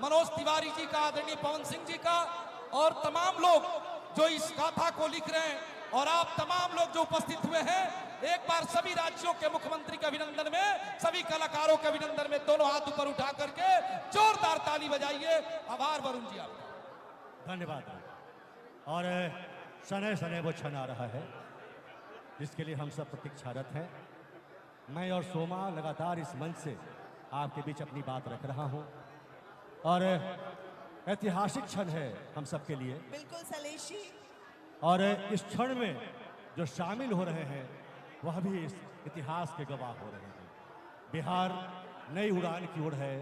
मनोज तिवारी जी का, आदरणीय पवन सिंह जी का और तमाम लोग जो इस गाथा को लिख रहे हैं और आप तमाम लोग जो उपस्थित हुए हैं, एक बार सभी राज्यों के मुख्यमंत्री के अभिनंदन में, सभी कलाकारों के अभिनंदन में दोनों हाथ ऊपर उठा करके जोरदार ताली बजाइए। आभार वरुण जी आपका। धन्यवाद। और शनै शनै वो क्षण आ रहा है जिसके लिए हम सब प्रतीक्षारत हैं। मैं और सोमा लगातार इस मंच से आपके बीच अपनी बात रख रहा हूं और ऐतिहासिक क्षण है हम सब के लिए। बिल्कुल शैलेश जी। और इस क्षण में जो शामिल हो रहे हैं वह भी इस इतिहास के गवाह हो रहे हैं। बिहार नई उड़ान की ओर है,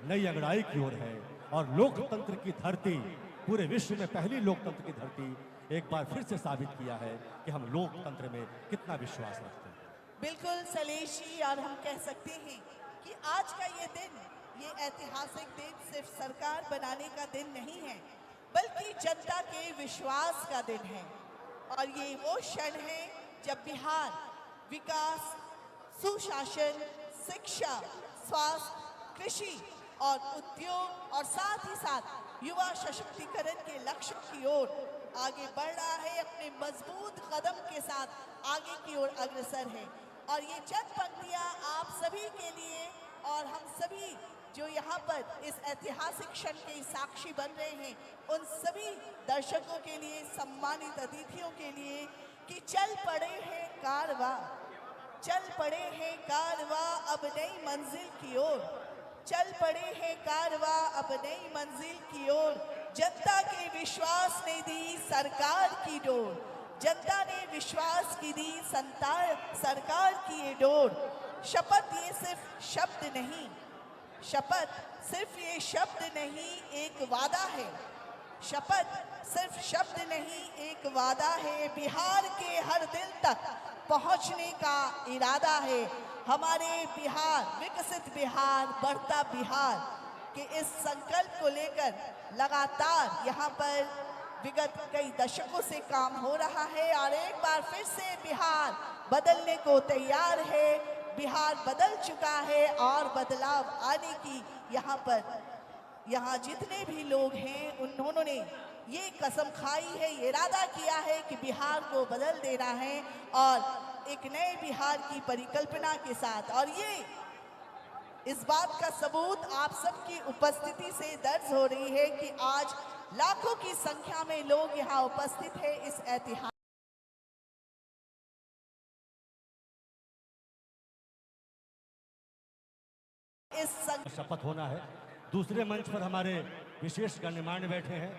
नई अंगड़ाई की ओर है और लोकतंत्र की धरती, पूरे विश्व में पहली लोकतंत्र की धरती एक बार फिर से साबित किया है कि हम लोकतंत्र में कितना विश्वास रखते हैं। बिल्कुल शैलेश जी, और हम कह सकते हैं कि आज का ये दिन, ये ऐतिहासिक दिन सिर्फ सरकार बनाने का दिन नहीं है, बल्कि जनता के विश्वास का दिन है। और ये वो क्षण है जब बिहार विकास, सुशासन, शिक्षा, स्वास्थ्य, कृषि और उद्योग और साथ ही साथ युवा सशक्तिकरण के लक्ष्य की ओर आगे बढ़ रहा है, अपने मजबूत कदम के साथ आगे की ओर अग्रसर है। और ये चंद पंक्तियां आप सभी के लिए और हम सभी जो यहाँ पर इस ऐतिहासिक क्षण के साक्षी बन रहे हैं, उन सभी दर्शकों के लिए, सम्मानित अतिथियों के लिए कि चल पड़े हैं कारवां, चल पड़े हैं कारवां अब नई मंजिल की ओर, चल पड़े हैं कारवां अब नई मंजिल की ओर। जनता के विश्वास ने दी सरकार की डोर, जनता ने विश्वास की दी सरकार की ये डोर। शपथ ये सिर्फ शब्द नहीं, शपथ सिर्फ ये शब्द नहीं, एक वादा है। शपथ सिर्फ शब्द नहीं, एक वादा है। बिहार के हर दिल तक पहुंचने का इरादा है। हमारे बिहार, विकसित बिहार, बढ़ता बिहार के इस संकल्प को लेकर लगातार यहाँ पर विगत कई दशकों से काम हो रहा है और एक बार फिर से बिहार बदलने को तैयार है। बिहार बदल चुका है और बदलाव आने की यहाँ जितने भी लोग हैं उन्होंने ये कसम खाई है, ये इरादा किया है कि बिहार को बदल देना है और एक नए बिहार की परिकल्पना के साथ। और ये इस बात का सबूत आप सबकी उपस्थिति से दर्ज हो रही है कि आज लाखों की संख्या में लोग यहाँ उपस्थित है इस ऐतिहासिक शपथ होना है। दूसरे मंच पर हमारे विशेष गण्यमान्य बैठे हैं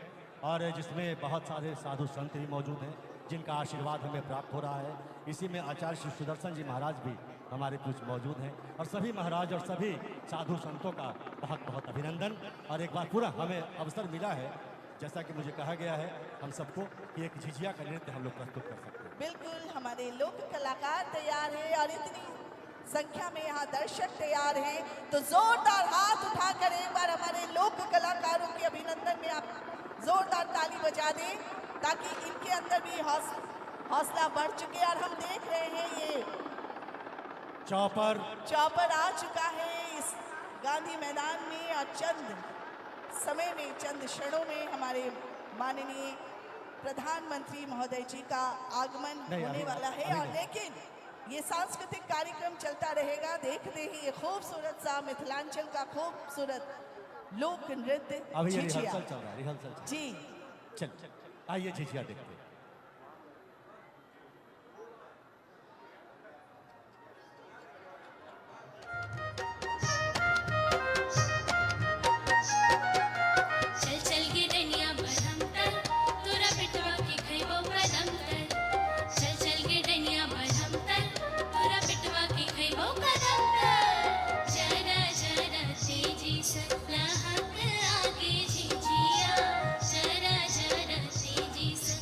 और जिसमें बहुत सारे साधु संत भी मौजूद हैं जिनका आशीर्वाद हमें प्राप्त हो रहा है। इसी में आचार्य श्री सुदर्शन जी महाराज भी हमारे बीच मौजूद हैं और सभी महाराज और सभी साधु संतों का बहुत बहुत अभिनंदन। और एक बार पूरा हमें अवसर मिला है, जैसा कि मुझे कहा गया है हम सबको, कि एक झिझिया का नृत्य हम लोग प्रस्तुत कर सकते हैं। बिल्कुल, हमारे लोक कलाकार तैयार हैं और इतनी संख्या में यहाँ दर्शक तैयार हैं, तो जोरदार हाथ उठाकर एक बार हमारे लोक कलाकारों के अभिनंदन में आप जोरदार ताली बजा दें ताकि इनके अंदर भी हौसला बढ़ चुके। और हम देख रहे हैं ये चौपर आ चुका है इस गांधी मैदान में और चंद समय में, चंद क्षणों में हमारे माननीय प्रधानमंत्री महोदय जी का आगमन होने वाला है। और लेकिन ये सांस्कृतिक कार्यक्रम चलता रहेगा। देखते ही ये खूबसूरत सा मिथिलांचल का खूबसूरत लोक नृत्य झिझिया। रिहर्सल चल रहा है, रिहर्सल जी चल आइए झिझिया देखते हैं। जरा जरा तेजी से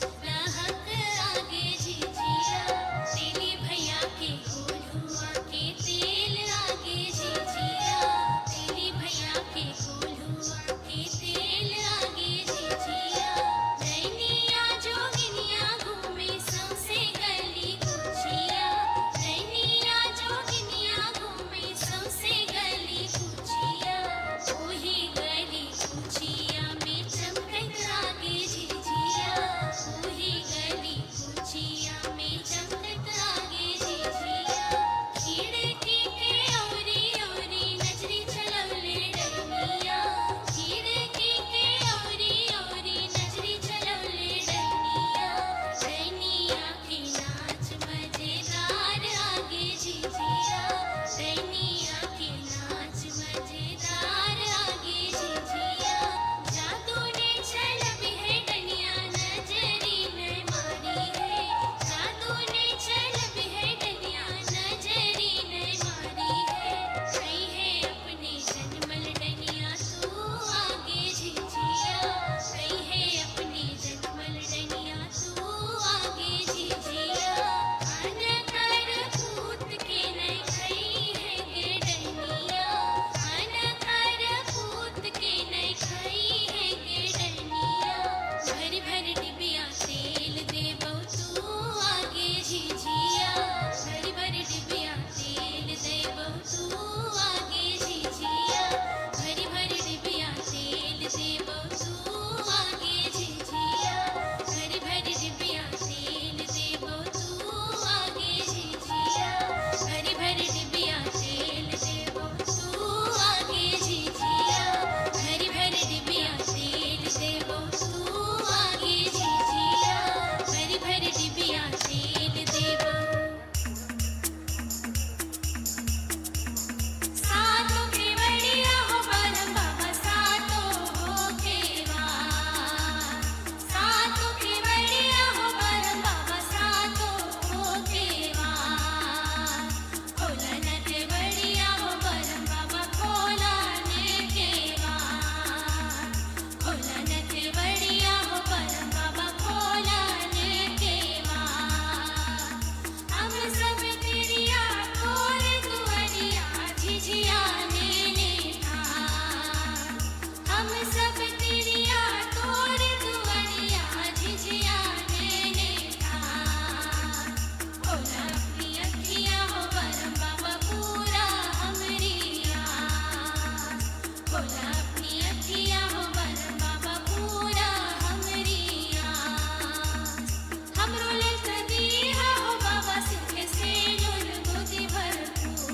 अखी अखिया हो बर बाबा पूरा हमरी आस हमरो ले सदीहा हो बाबा सिखे से नूर गोदी भरपूर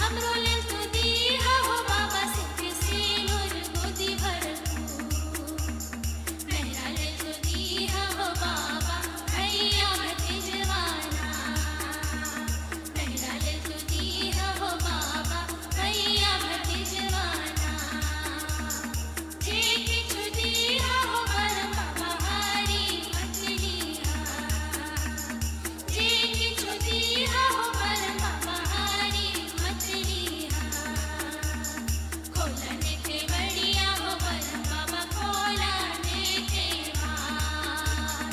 हमरो ले सदीहा हो बाबा सिखे से नूर गोदी भरपूर मेरा ले सदीहा हो बाबा भैया भतीजवाना मेरा ले सदीहा हो बाबा भैया भतीजवाना जे किछु दीहा हो बर बाबा हारी मतलिया जे किछु दीहा हो बर बाबा हारी मतलिया खोलने के बढ़िया हो बर बाबा खोलने के बार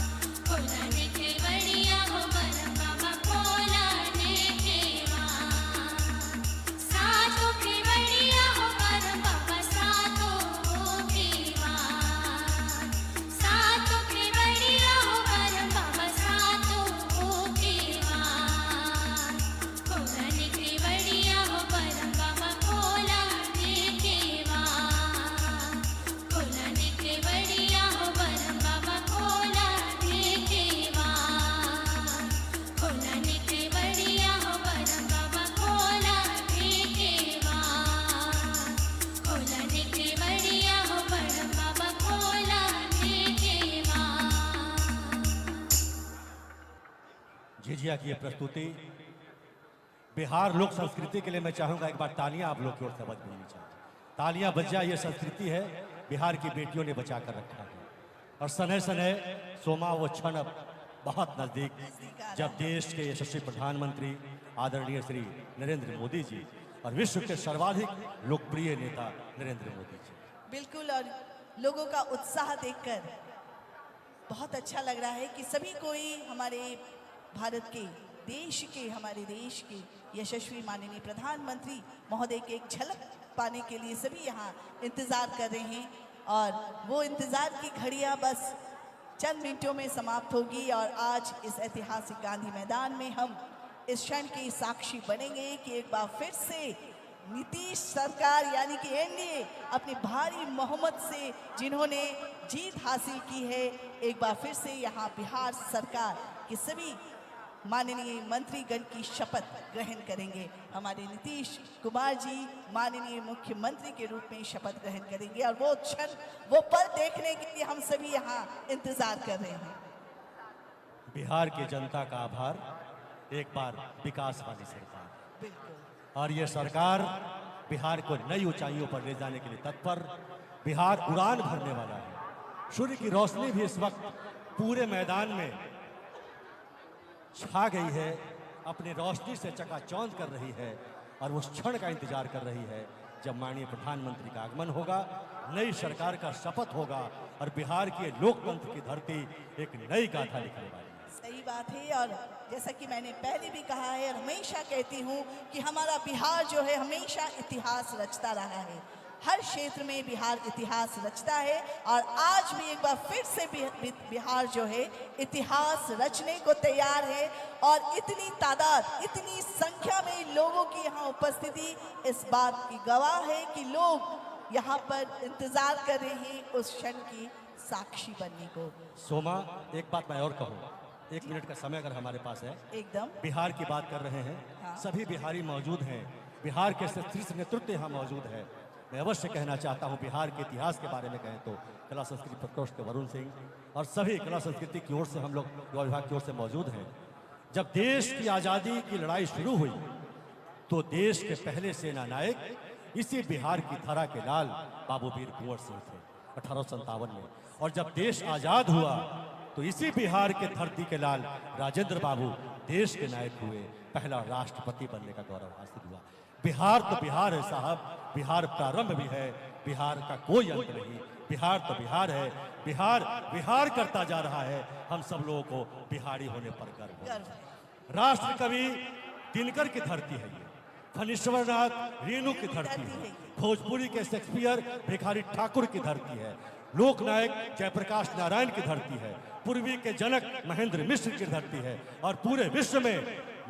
खोलने के बढ़िया हो बर बाबा खोलने के बार सातों के बढ़िया हो बर बाबा सातों के बार सातों के बढ़िया हो बर बाबा सातों के बार खोलने के बढ़िया हो बर बाबा खोलने के बार खोलने के बढ़िया हो बर बाबा खोलने के बार खोलने के बढ़िया हो बर बाबा खोलने के बार खोलने के बढ़िया हो बर बाबा खोलने के बार झिझिया की ये प्रस्तुति बिहार लोक संस्कृति के लिए मैं चाहूंगा एक बार तालियां आप लोग की ओर से बज मिलनी चाहिए। तालियां बज जाए, ये संस्कृति है बिहार की बेटियों ने बचा कर रखा है। और सनह सनह सोमा वो क्षण अब बहुत नजदीक जब देश के यशस्वी प्रधानमंत्री आदरणीय श्री नरेंद्र मोदी जी और विश्व के सर्वाधिक लोकप्रिय नेता नरेंद्र मोदी जी। बिल्कुल, और लोगों का उत्साह देखकर बहुत अच्छा लग रहा है कि सभी कोई हमारे भारत के हमारे देश के यशस्वी माननीय प्रधानमंत्री महोदय के एक झलक पाने के लिए सभी यहाँ इंतज़ार कर रहे हैं। और वो इंतज़ार की घड़ियाँ बस चंद मिनटों में समाप्त होगी और आज इस ऐतिहासिक गांधी मैदान में हम इस क्षण के साक्षी बनेंगे कि एक बार फिर से नीतीश सरकार यानी कि एनडीए अपनी भारी बहुमत से जिन्होंने जीत हासिल की है, एक बार फिर से यहाँ बिहार सरकार के सभी माननीय मंत्रीगण की शपथ ग्रहण करेंगे। हमारे नीतीश कुमार जी माननीय मुख्यमंत्री के रूप में शपथ ग्रहण करेंगे और वो क्षण, वो पल देखने के लिए हम सभी यहाँ इंतजार कर रहे हैं। बिहार की जनता का आभार, एक बार विकास वाली सरकार। बिल्कुल, और ये सरकार बिहार को नई ऊंचाइयों पर ले जाने के लिए तत्पर। बिहार उड़ान भरने वाला है। सूर्य की रोशनी भी इस वक्त पूरे मैदान में छा गई है, अपनी रोशनी से चकाचौंध कर रही है और उस क्षण का इंतजार कर रही है जब माननीय प्रधानमंत्री का आगमन होगा, नई सरकार का शपथ होगा और बिहार की लोकतंत्र की धरती एक नई गाथा लिखने वाली है। सही बात है। और जैसा कि मैंने पहले भी कहा है और हमेशा कहती हूँ कि हमारा बिहार जो है हमेशा इतिहास रचता रहा है। हर क्षेत्र में बिहार इतिहास रचता है और आज भी एक बार फिर से बिहार जो है इतिहास रचने को तैयार है। और इतनी तादाद, इतनी संख्या में लोगों की यहाँ उपस्थिति इस बात की गवाह है कि लोग यहाँ पर इंतजार कर रहे हैं उस क्षण की साक्षी बनने को। सोमा, एक बात मैं और कहूँ, 1 मिनट का समय अगर हमारे पास है। एकदम बिहार की बात कर रहे हैं, हाँ। सभी बिहारी मौजूद हैं, बिहार के शीर्ष नेतृत्व यहाँ मौजूद है। मैं अवश्य कहना चाहता हूँ, बिहार के इतिहास के बारे में कहें तो कला संस्कृति प्रकोष्ठ के वरुण सिंह और सभी कला संस्कृति की ओर से हम लोग युवा विभाग की ओर से मौजूद हैं। जब देश की आज़ादी की लड़ाई शुरू हुई तो देश के पहले सेना नायक इसी बिहार की धरा के लाल बाबू वीर कुंवर सिंह थे 1857 में। और जब देश आज़ाद हुआ तो इसी बिहार के धरती के लाल राजेंद्र बाबू देश के नायक हुए, पहला राष्ट्रपति बनने का गौरव हासिल हुआ। बिहार तो बिहार है साहब, बिहार प्रारंभ भी है, बिहार का कोई अंत नहीं। बिहार तो बिहार है, बिहार बिहार करता जा रहा है। हम सब लोगों को बिहारी होने पर गर्व है। राष्ट्र कवि दिनकर की धरती है ये, फणीश्वरनाथ रेणु की धरती है, भोजपुरी के शेक्सपियर भिखारी ठाकुर की धरती है, लोकनायक जयप्रकाश नारायण की धरती है, पूर्वी के जनक महेंद्र मिश्र की धरती है और पूरे विश्व में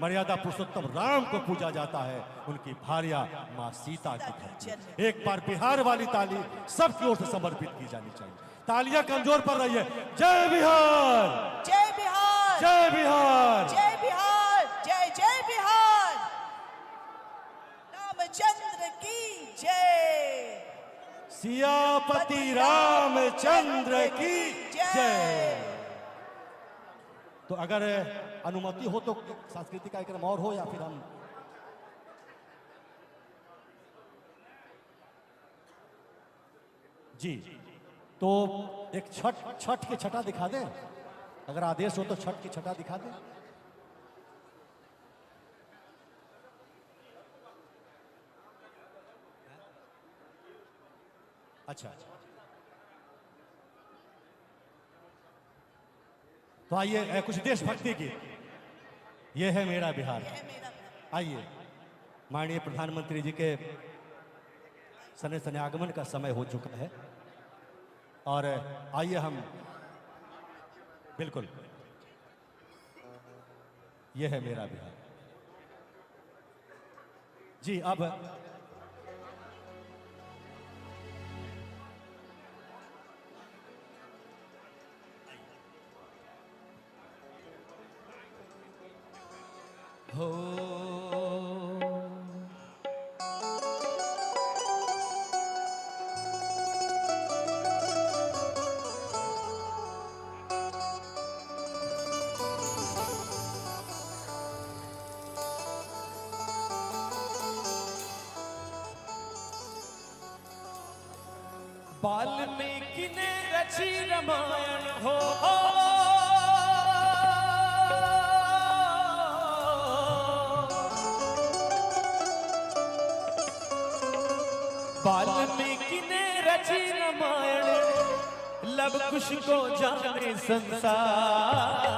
मर्यादा पुरुषोत्तम राम को पूजा जाता है, उनकी भार्या माँ सीता की धरती। एक बार बिहार वाली ताली सबकी ओर से समर्पित की जानी चाहिए। तालियां कमजोर पड़ रही है। जय बिहार, जय बिहार, जय बिहार, जय बिहार, जय जय बिहार। रामचंद्र की जय, सियापति रामचंद्र की जय। तो अगर अनुमति हो तो सांस्कृतिक कार्यक्रम और हो, या फिर हम जी, तो एक छठ की छटा दिखा दें, अगर आदेश हो तो छठ की छटा दिखा दें। अच्छा, तो आइए कुछ देशभक्ति की। ये है मेरा बिहार। आइए, माननीय प्रधानमंत्री जी के सने सने आगमन का समय हो चुका है, और आइए हम बिल्कुल, ये है मेरा बिहार जी। अब हो वाल्मीकि ने रची रामायण हो, वाल्मीकि ने रची रामायण, लब कुश को जाने संसार।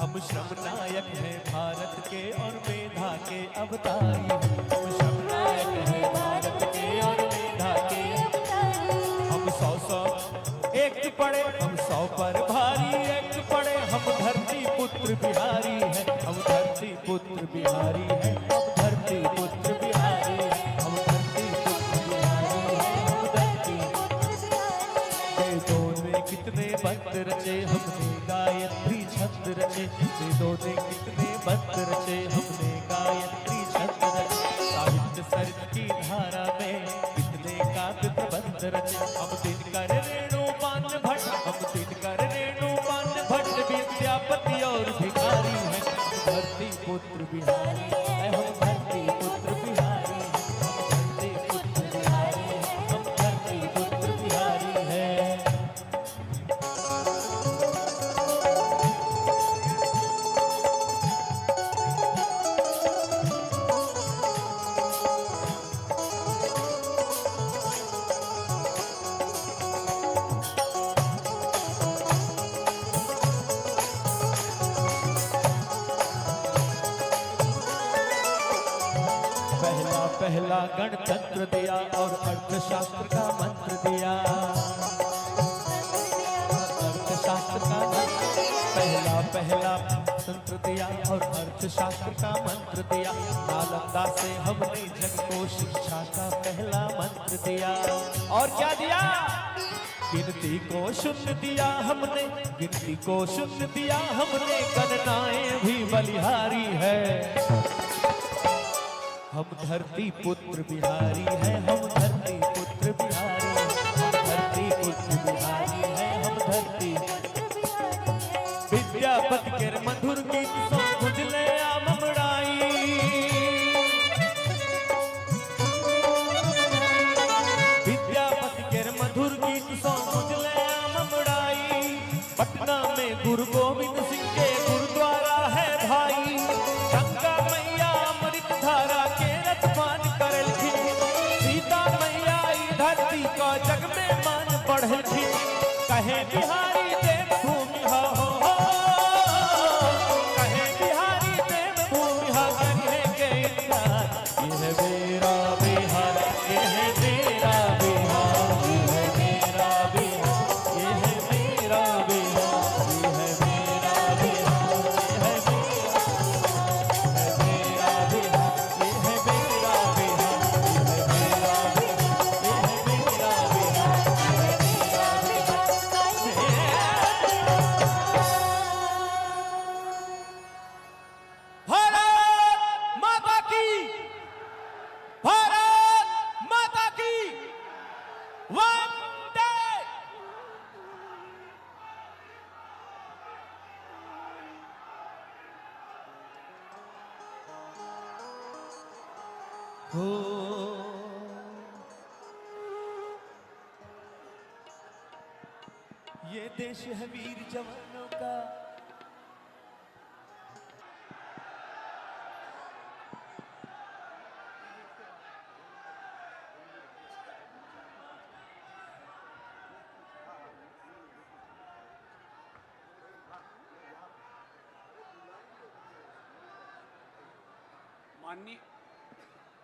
हम श्रम नायक हैं भारत के और मेधा के अवतारी हैं। हम श्रम नायक हैं भारत के और मेधा के अवतारी। हम 100 एक पड़े, हम 100 पर भारी एक पड़े। हम धरती पुत्र बिहारी हैं, हम धरती पुत्र बिहारी हैं, हम धरती पुत्र बिहारी हैं, हम धरती पुत्र बिहारी हैं, हम धरती पुत्र बिहारी। वेदों ने कितने मंत्र रचे, हमने गायत्री छंद रचे। वेदों ने कितने मंत्र रचे, हमने गायत्री छंद रचे। साहित्य सरित की धारा में कितने काव्य प्रबंध रचे। हम दिनकर रेणुपान भट्ट, हम दिनकर रेणुपान भट्ट विद्यापति और भिखारी हैं। हम धरती पुत्र बिहारी हैं, हम धरती पुत्र बिहारी हैं, हम धरती पुत्र बिहारी हैं, हम धरती पुत्र बिहारी हैं। पहला गणतंत्र दिया और अर्थशास्त्र का मंत्र दिया। अर्थशास्त्र का मंत्र पहला तंत्र दिया और अर्थशास्त्र का मंत्र दिया। नालंदा से हमने जग को शिक्षा का पहला मंत्र दिया। और क्या दिया? गिनती को शून्य दिया हमने, गिनती को शून्य दिया हमने। गणनाएं भी बलिहारी है। हम धरती पुत्र बिहारी हैं, हम धरती पुत्र बिहारी हैं, हम धरती पुत्र बिहारी हैं, हम धरती विद्यापति के मधुर गीत सो गुजले आमड़ाई। विद्यापति के मधुर गीत सो गुजले आमड़ाई। पटना में गुरु गोविंद सिंह के गुरुद्वारा है भाई। गंगा मैया अमृत धारा के रतमान करलखिन। सीता मैया ई धरती का जग में मान बढ़लखिन। कहे बिहारी देव भूमि हो, कहे बिहारी देव भूमि हो। कहे के इतिहास ये है मेरा बिहार, ये है मेरा बिहार, ये है मेरा बिहार, ये है मेरा बिहार, ये है मेरा बिहार, ये है मेरा बिहार, ये है मेरा बिहार, ये है मेरा बिहार, ये है मेरा बिहार, ये है भारत माता की, भारत माता की वंदे। हो। ये देश है वीर जवानों का।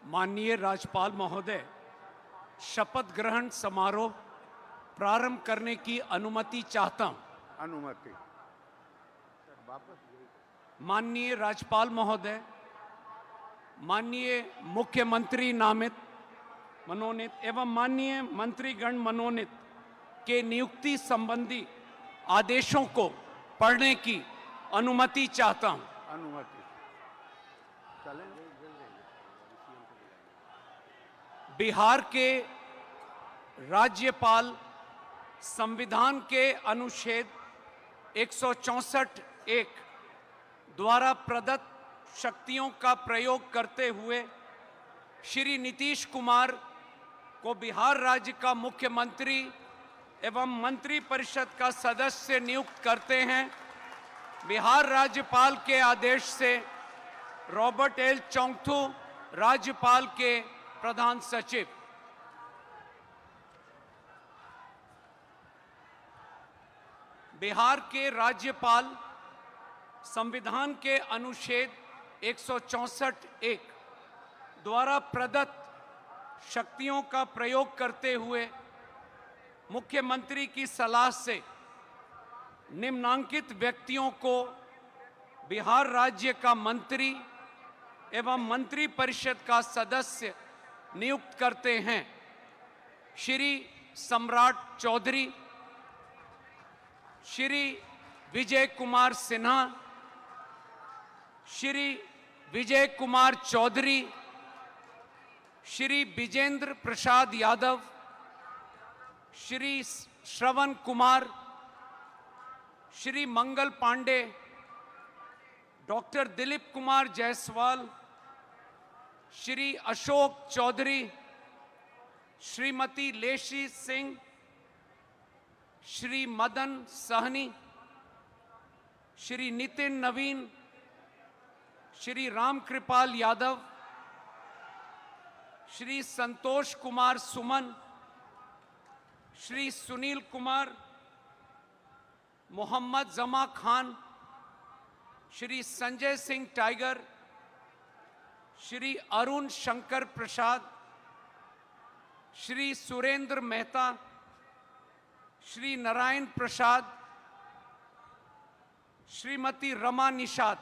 माननीय राज्यपाल महोदय, शपथ ग्रहण समारोह प्रारंभ करने की अनुमति चाहता हूं। अनुमति। माननीय राज्यपाल महोदय, माननीय मुख्यमंत्री नामित मनोनीत एवं माननीय मंत्रीगण मनोनीत के नियुक्ति संबंधी आदेशों को पढ़ने की अनुमति चाहता हूं। अनुमति। चलें। बिहार के राज्यपाल संविधान के अनुच्छेद 164(1) द्वारा प्रदत्त शक्तियों का प्रयोग करते हुए श्री नीतीश कुमार को बिहार राज्य का मुख्यमंत्री एवं मंत्रिपरिषद का सदस्य नियुक्त करते हैं। बिहार राज्यपाल के आदेश से रॉबर्ट एल चोंगथू राज्यपाल के प्रधान सचिव। बिहार के राज्यपाल संविधान के अनुच्छेद 164(1) द्वारा प्रदत्त शक्तियों का प्रयोग करते हुए मुख्यमंत्री की सलाह से निम्नांकित व्यक्तियों को बिहार राज्य का मंत्री एवं मंत्रिपरिषद का सदस्य नियुक्त करते हैं। श्री सम्राट चौधरी, श्री विजय कुमार सिन्हा, श्री विजय कुमार चौधरी, श्री विजेंद्र प्रसाद यादव, श्री श्रवण कुमार, श्री मंगल पांडे, डॉक्टर दिलीप कुमार जायसवाल, श्री अशोक चौधरी, श्रीमती लेशी सिंह, श्री मदन सहनी, श्री नितिन नवीन, श्री रामकृपाल यादव, श्री संतोष कुमार सुमन, श्री सुनील कुमार, मोहम्मद जमा खान, श्री संजय सिंह टाइगर, श्री अरुण शंकर प्रसाद, श्री सुरेंद्र मेहता, श्री नारायण प्रसाद, श्रीमती रमा निषाद,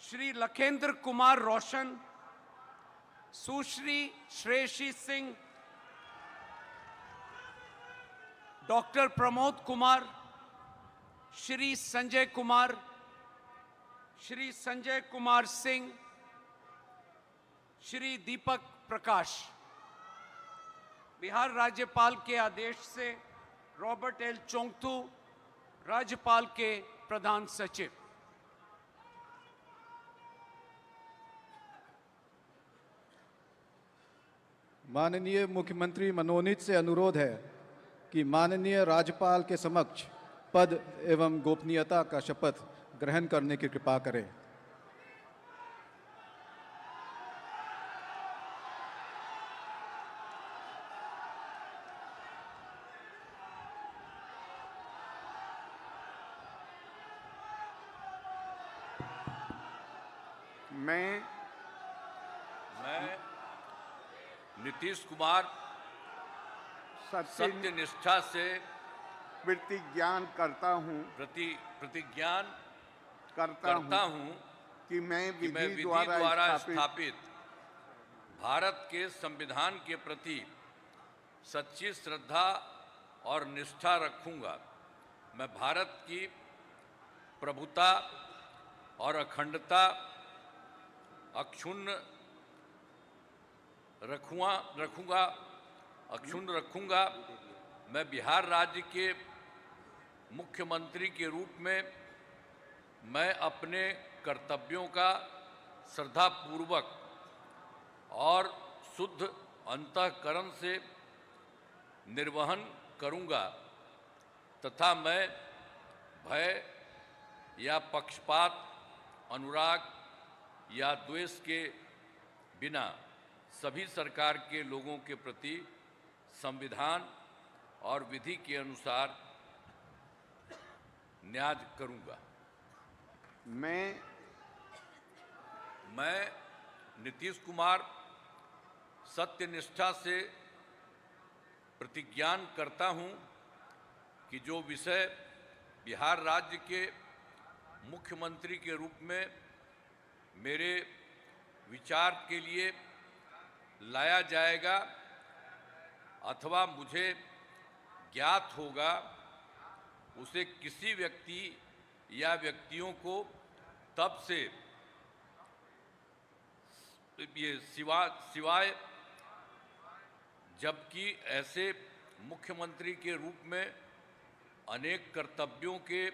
श्री लखेंद्र कुमार रोशन, सुश्री श्रेयसी सिंह, डॉक्टर प्रमोद कुमार, श्री संजय कुमार, श्री संजय कुमार सिंह, श्री दीपक प्रकाश। बिहार राज्यपाल के आदेश से रॉबर्ट एल चोंगथू, राज्यपाल के प्रधान सचिव। माननीय मुख्यमंत्री मनोनीत से अनुरोध है कि माननीय राज्यपाल के समक्ष पद एवं गोपनीयता का शपथ ग्रहण करने की कृपा करें। मैं नीतीश कुमार सत्यनिष्ठा से प्रतिज्ञान करता हूँ करता हूँ कि मैं विधि विधि द्वारा स्थापित स्थापित भारत के संविधान के प्रति सच्ची श्रद्धा और निष्ठा रखूंगा। मैं भारत की प्रभुता और अखंडता अक्षुण्ण रखूंगा। मैं बिहार राज्य के मुख्यमंत्री के रूप में मैं अपने कर्तव्यों का श्रद्धापूर्वक और शुद्ध अंतःकरण से निर्वहन करूंगा तथा मैं भय या पक्षपात, अनुराग या द्वेष के बिना सभी सरकार के लोगों के प्रति संविधान और विधि के अनुसार न्याय करूंगा। मैं नीतीश कुमार सत्यनिष्ठा से प्रतिज्ञान करता हूं कि जो विषय बिहार राज्य के मुख्यमंत्री के रूप में मेरे विचार के लिए लाया जाएगा अथवा मुझे ज्ञात होगा, उसे किसी व्यक्ति या व्यक्तियों को तब से ये सिवाय जबकि ऐसे मुख्यमंत्री के रूप में अनेक कर्तव्यों के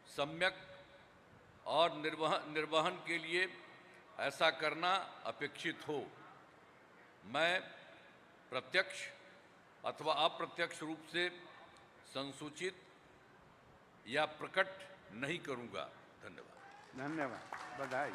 सम्यक और निर्वहन के लिए ऐसा करना अपेक्षित हो, मैं प्रत्यक्ष अथवा अप्रत्यक्ष रूप से संसूचित या प्रकट नहीं करूंगा। धन्यवाद। बधाई।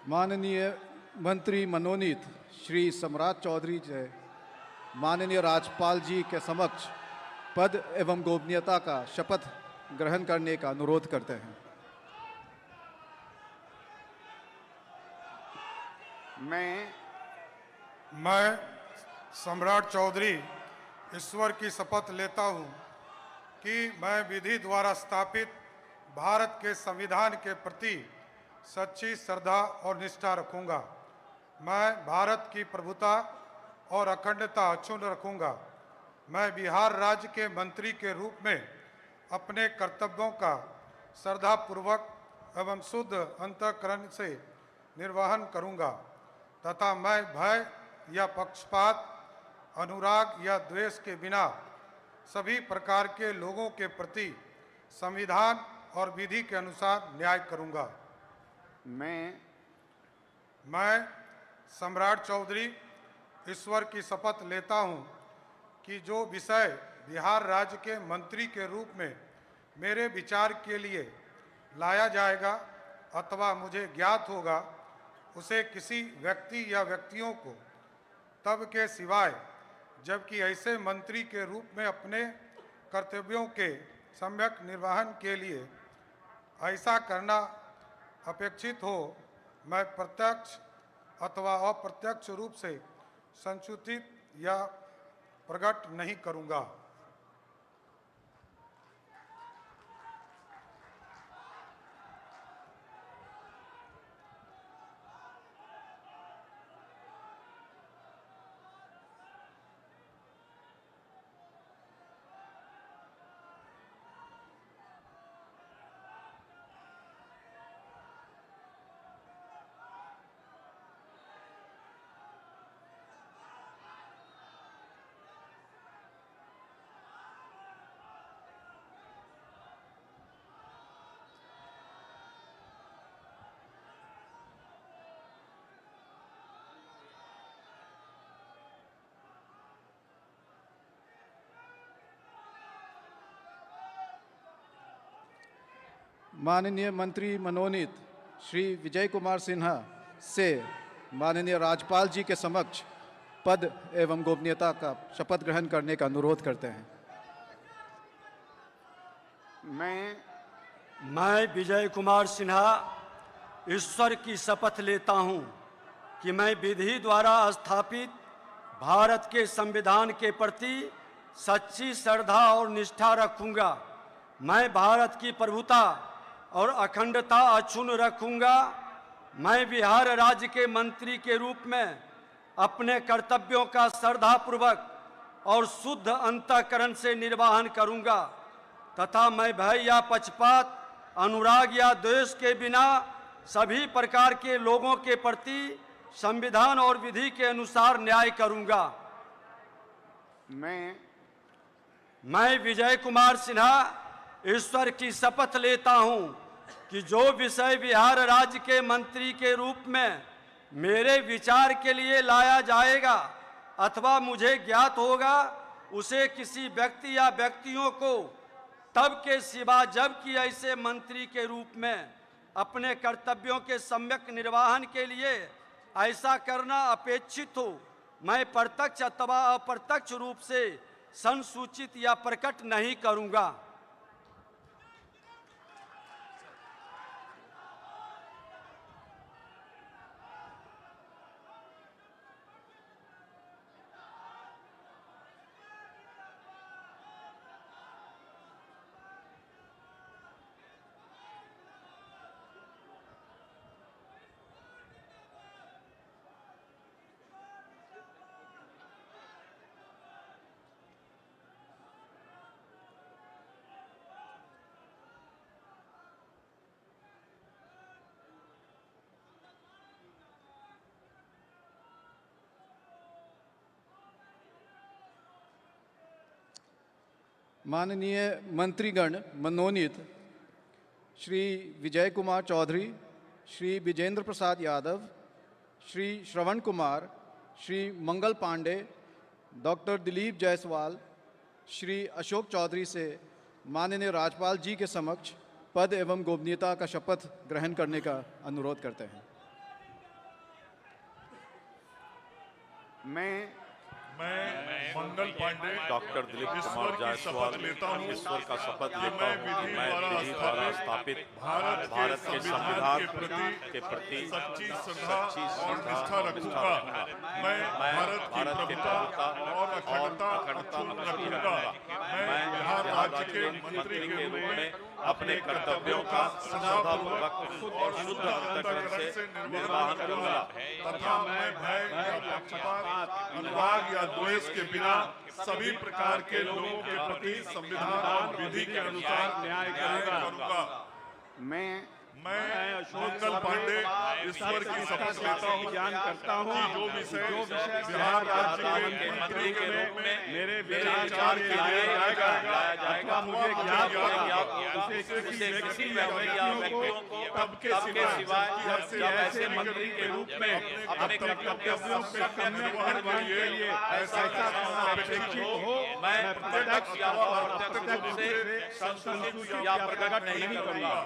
माननीय मंत्री मनोनीत श्री सम्राट चौधरी से माननीय राज्यपाल जी के समक्ष पद एवं गोपनीयता का शपथ ग्रहण करने का अनुरोध करते हैं। मैं सम्राट चौधरी ईश्वर की शपथ लेता हूं कि मैं विधि द्वारा स्थापित भारत के संविधान के प्रति सच्ची श्रद्धा और निष्ठा रखूंगा। मैं भारत की प्रभुता और अखंडता अक्षुण्ण रखूंगा। मैं बिहार राज्य के मंत्री के रूप में अपने कर्तव्यों का श्रद्धापूर्वक एवं शुद्ध अंतःकरण से निर्वहन करूंगा तथा मैं भय या पक्षपात, अनुराग या द्वेष के बिना सभी प्रकार के लोगों के प्रति संविधान और विधि के अनुसार न्याय करूंगा। मैं सम्राट चौधरी ईश्वर की शपथ लेता हूं कि जो विषय बिहार राज्य के मंत्री के रूप में मेरे विचार के लिए लाया जाएगा अथवा मुझे ज्ञात होगा उसे किसी व्यक्ति या व्यक्तियों को तब के सिवाय जबकि ऐसे मंत्री के रूप में अपने कर्तव्यों के सम्यक निर्वहन के लिए ऐसा करना अपेक्षित हो, मैं प्रत्यक्ष अथवा अप्रत्यक्ष रूप से संसूचित या प्रकट नहीं करूंगा। माननीय मंत्री मनोनीत श्री विजय कुमार सिन्हा से माननीय राज्यपाल जी के समक्ष पद एवं गोपनीयता का शपथ ग्रहण करने का अनुरोध करते हैं। मैं विजय कुमार सिन्हा ईश्वर की शपथ लेता हूं कि मैं विधि द्वारा स्थापित भारत के संविधान के प्रति सच्ची श्रद्धा और निष्ठा रखूंगा। मैं भारत की प्रभुता और अखंडता अक्षुण्ण रखूंगा। मैं बिहार राज्य के मंत्री के रूप में अपने कर्तव्यों का श्रद्धापूर्वक और शुद्ध अंतःकरण से निर्वहन करूंगा तथा मैं भय या पक्षपात, अनुराग या द्वेष के बिना सभी प्रकार के लोगों के प्रति संविधान और विधि के अनुसार न्याय करूंगा। मैं विजय कुमार सिन्हा ईश्वर की शपथ लेता हूं कि जो विषय बिहार राज्य के मंत्री के रूप में मेरे विचार के लिए लाया जाएगा अथवा मुझे ज्ञात होगा उसे किसी व्यक्ति या व्यक्तियों को तब के सिवा जबकि ऐसे मंत्री के रूप में अपने कर्तव्यों के सम्यक निर्वहन के लिए ऐसा करना अपेक्षित हो, मैं प्रत्यक्ष अथवा अप्रत्यक्ष रूप से संसूचित या प्रकट नहीं करूंगा। माननीय मंत्रीगण मनोनीत श्री विजय कुमार चौधरी, श्री विजेंद्र प्रसाद यादव, श्री श्रवण कुमार, श्री मंगल पांडे, डॉक्टर दिलीप जायसवाल, श्री अशोक चौधरी से माननीय राज्यपाल जी के समक्ष पद एवं गोपनीयता का शपथ ग्रहण करने का अनुरोध करते हैं। मैं मंगल पांडे डॉक्टर दिलीप ईश्वर कुमार की जायसवाल शपथ लेता हूं ईश्वर का शपथ कि लेता मैं हूं कि मैं विधि द्वारा स्थापित भारत के संविधान के प्रति सच्ची श्रद्धा और और निष्ठा रखूंगा। मैं भारत की प्रभुता और अखंडता अक्षुण्ण रखूंगा। मैं बिहार राज्य के मंत्री के रूप में अपने कर्तव्यों का श्रद्धापूर्वक और शुद्ध अंतःकरण से निर्वहन करूंगा तथा मैं भय या पक्षपात, अनुराग या द्वेष के बिना सभी प्रकार के लोगों के प्रति संविधान और विधि के अनुसार न्याय करूंगा। मैं मंगल पांडे ईश्वर की शपथ लेता हूं ज्ञान करता हूं कि जो विषय बिहार राज्य के मंत्री के रूप में मेरे विचार के लिए लाया जाएगा मुझे ज्ञात होगा उसे किसी व्यक्तियों को तब के सिवाय जब ऐसे मंत्री के रूप में अपने कर्तव्यों के निर्वहन के लिए ऐसा अपेक्षित हो मैं प्रत्यक्ष या अप्रत्यक्ष रूप से संशोधित या प्रकट नहीं करूंगा।